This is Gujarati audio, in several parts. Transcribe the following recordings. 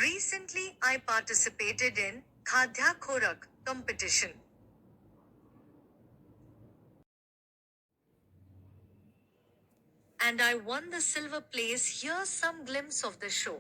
Recently, I participated in Khadya Khorak competition. And I won the silver place. Here's some glimpse of the show.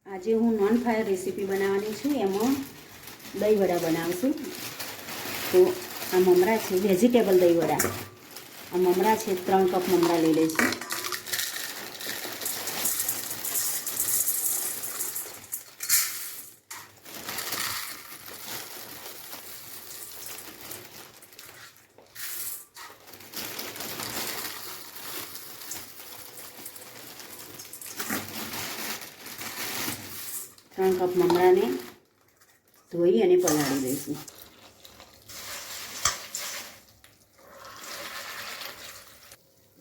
આજે હું નોન ફાયર રેસીપી બનાવવાની છું. એમાં દહીં વડા બનાવશું. તો આ મમરા છે, વેજીટેબલ દહીં વડા. આ મમરા છે, 3 કપ મમરા લઈ લઈશું. ત્રણ કપ મમરાને ધોઈ અને પલાળી દઈશું.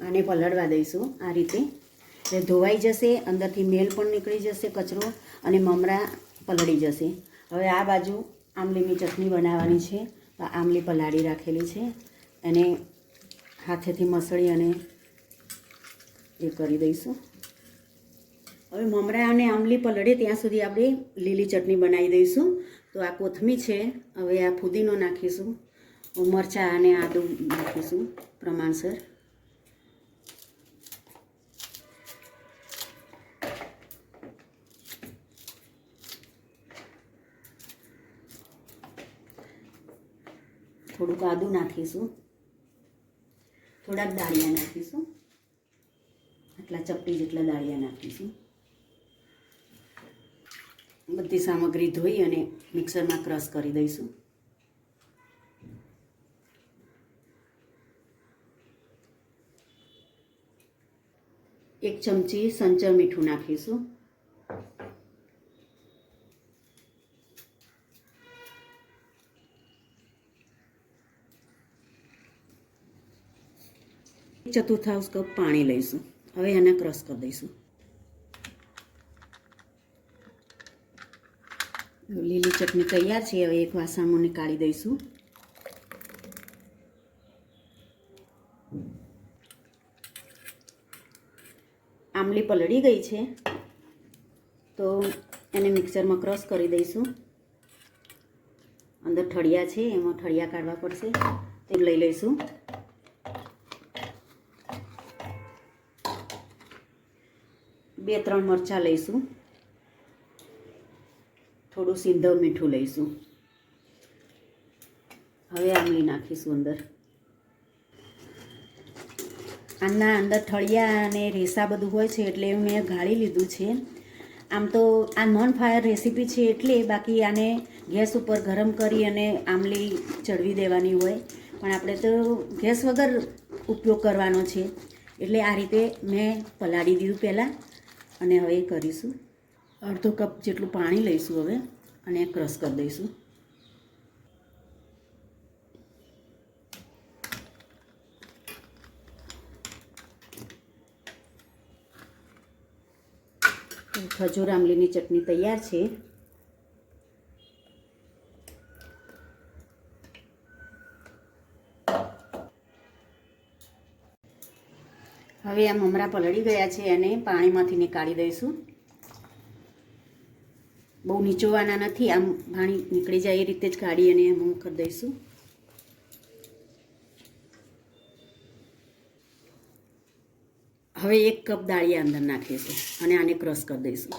આને પલાળવા દઈશું આ રીતે. એટલે ધોવાઈ જશે, અંદરથી મેલ પણ નીકળી જશે, કચરો, અને મમરા પલળી જશે. હવે આ બાજુ આમલીની ચટણી બનાવવાની છે. તો આમલી પલાળી રાખેલી છે, અને હાથેથી મસળી અને એ કરી દઈશું. હવે મમરા અને આમલી પલળે ત્યાં સુધી આપણે લીલી ચટણી બનાવી દઈશું. તો આ કોથમીર છે, હવે આ ફુદીનો નાખીશું, મરચાં અને આદુ નાખીશું પ્રમાણસર. થોડુંક આદુ નાખીશું, થોડાક દાળિયા નાખીશું, આટલા ચપટી જેટલા દાળિયા નાખીશું. બધી સામગ્રી ધોઈ અને મિક્સરમાં ક્રશ કરી દઈશું. એક ચમચી સંચર મીઠું નાખીશું. ચતુર્થાંશ કપ પાણી લઈશું. હવે એને ક્રશ કરી દઈશું. લીલી ચટણી તૈયાર છે. હવે એક વાસણમાં નીકાળી દઈશું. આમલી પલળી ગઈ છે, તો એને મિક્સરમાં ક્રશ કરી દઈશું. અંદર ઠળિયા છે, એમાં ઠળિયા કાઢવા પડશે, તે લઈ લઈશું. બે 3 મરચાં લઈશું. થોડું સિંધવ મીઠું લઈશું. હવે આમલી નાખીશું અંદર. આના અંદર ઠળિયા અને રેસા બધું હોય છે, એટલે મેં ગાળી લીધું છે. આમ તો આ નોન ફાયર રેસીપી છે, એટલે બાકી આને ગેસ ઉપર ગરમ કરી અને આમલી ચડવી દેવાની હોય, પણ આપણે તો ગેસ વગર ઉપયોગ કરવાનો છે. એટલે આ રીતે મેં પલાળી દીધું પહેલાં, અને હવે કરીશું. અડધો કપ જેટલું પાણી લઈશું હવે, અને ક્રશ કરી દઈશું. ખજૂર આમલીની ચટણી તૈયાર છે. હવે આ મમરા પલળી ગયા છે, અને પાણીમાંથી નીકાળી દઈશું. બહુ નીચોવાના નથી, આમ પાણી નીકળી જાય એ રીતે જ કાઢી અને એમ કરી દઈશું. હવે 1 કપ દાળિયા અંદર નાખીશું, અને આને ક્રશ કરી દઈશું.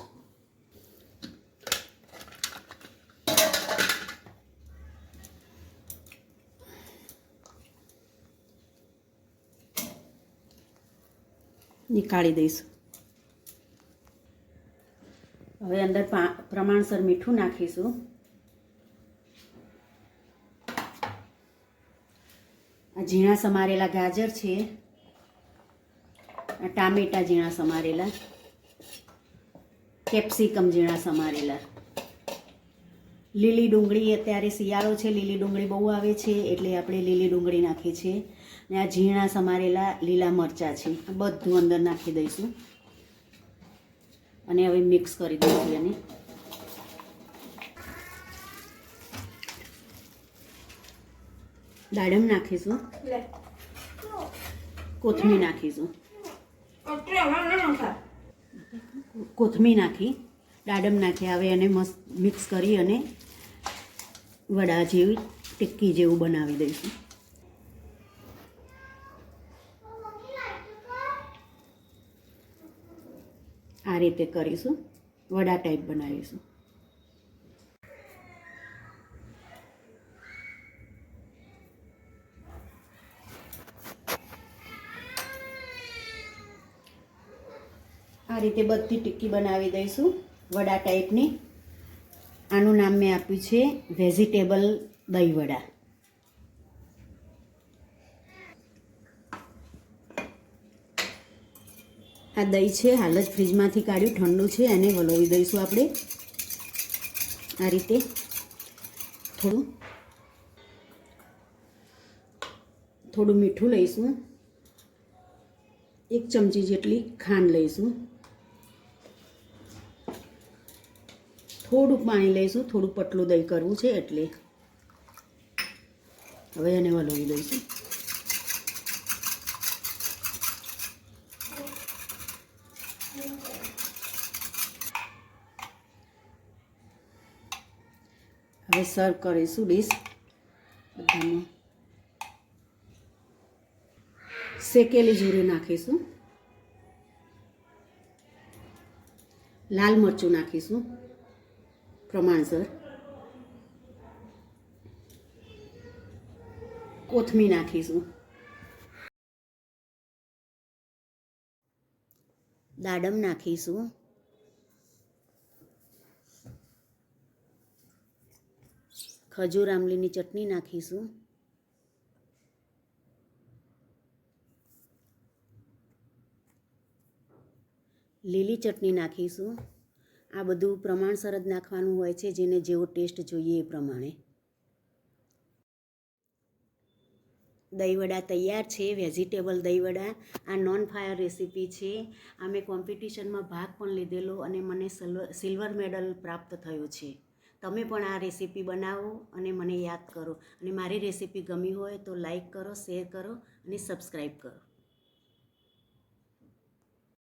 નીકાળી દઈશું. હવે અંદર પ્રમાણસર મીઠું નાખીશું. આ ઝીણા સમારેલા ગાજર છે, આ ટામેટા ઝીણા સમારેલા, કેપ્સિકમ ઝીણા સમારેલા, લીલી ડુંગળી. અત્યારે શિયાળો છે, લીલી ડુંગળી બહુ આવે છે, એટલે આપણે લીલી ડુંગળી નાખીએ છીએ. ને આ ઝીણા સમારેલા લીલા મરચાં છે, આ બધું અંદર નાખી દઈશું અને હવે મિક્સ કરી દઈશું એને. દાડમ નાખીશું, કોથમીર નાખીશું, કોથમીર નાખી, દાડમ નાખી. હવે એને મસ્ત મિક્સ કરી અને વડા જેવી ટિક્કી જેવું બનાવી દઈશું. આ રીતે કરીશું, વડા ટાઈપ બનાવીશું. આ રીતે બધી ટિક્કી બનાવી દઈશું વડા ટાઈપની. આનું નામ મેં આપ્યું છે વેજીટેબલ દહીં વડા. આ દહીં છે, હાલ જ ફ્રીજમાંથી કાઢ્યું, ઠંડુ છે, એને વલોવી દઈશું આપણે આ રીતે. થોડું મીઠું લઈશું, 1 ચમચી જેટલી ખાંડ લઈશું, થોડુંક પાણી લઈશું, થોડું પતલું દહીં કરવું છે એટલે. હવે એને વલોવી દઈશું. હવે સર્વ કરીશું ડીશ. બધામાં શેકેલી જીરું નાખીશું, લાલ મરચું નાખીશું પ્રમાણસર, કોથમીર નાખીશું, દાડમ નાખીશું, ખજૂર આમલીની ચટણી નાખીશું, લીલી ચટણી નાખીશું. આ બધું પ્રમાણસર જ નાખવાનું હોય છે, જેને જેવો ટેસ્ટ જોઈએ એ પ્રમાણે. દહીંવડા તૈયાર છે, વેજીટેબલ દહીંવડા. આ નોન ફાયર રેસીપી છે. આ મેં કોમ્પિટિશનમાં ભાગ પણ લીધેલો અને મને સિલ્વર મેડલ પ્રાપ્ત થયો છે. તમે પણ આ રેસીપી બનાવો અને મને યાદ કરો. અને મારી રેસીપી ગમી હોય તો લાઈક કરો, શેર કરો અને સબસ્ક્રાઈબ કરો.